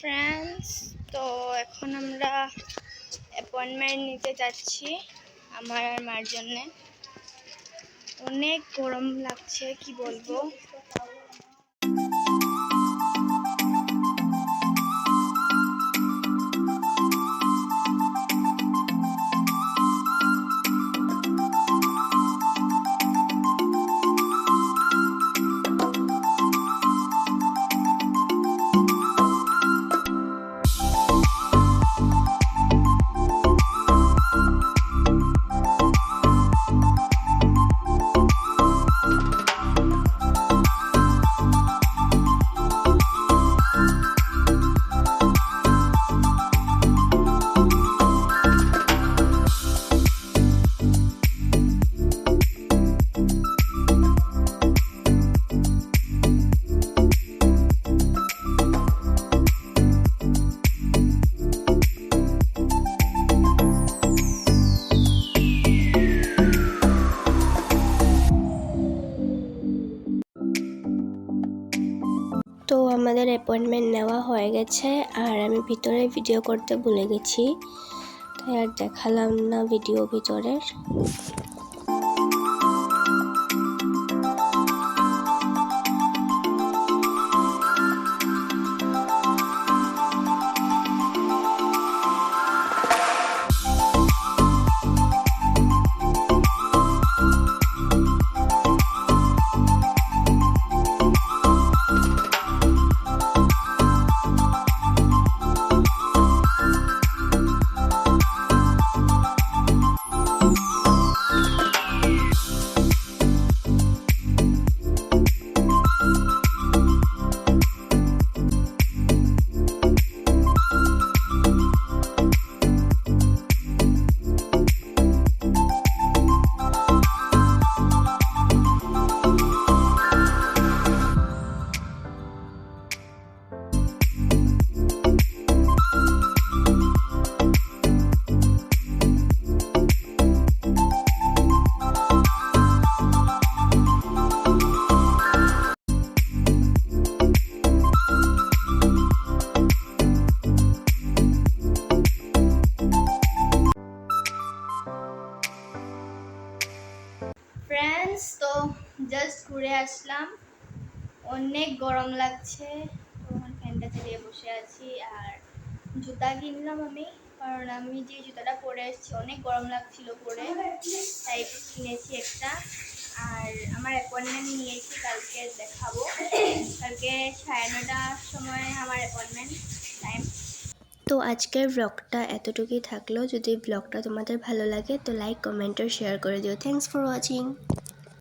Friends, তো এখন আমরা অ্যাপয়েন্টমেন্ট নিতে যাচ্ছি আমার আর মার জন্য। অনেক গরম লাগছে, কি বলবো। তো আমাদের অ্যাপয়েন্টমেন্ট নেওয়া হয়ে গেছে, আর আমি ভিতরে ভিডিও করতে ভুলে গেছি, তাই আর দেখালাম না ভিডিও ভিতরের। ফ্রেন্ডস, তো জাস্ট ঘুরে আসলাম, অনেক গরম লাগছে, তখন ফ্যানটা চালিয়ে বসে আছি। আর জুতা কিনলাম আমি, কারণ আমি যে জুতাটা পরে এসেছি অনেক গরম লাগছিল পরে, তাই কিনেছি একটা। আর আমার অ্যাপয়েন্টমেন্ট নিয়েছি, কালকে দেখাবো। কালকে 9:30টার সময় আমার অ্যাপয়েন্টমেন্ট টাইম। তো আজকের ব্লগটা এতটুকুই থাকলো। যদি ব্লগটা তোমাদের ভালো লাগে তো লাইক, কমেন্ট আর শেয়ার করে দিও। Thanks for watching.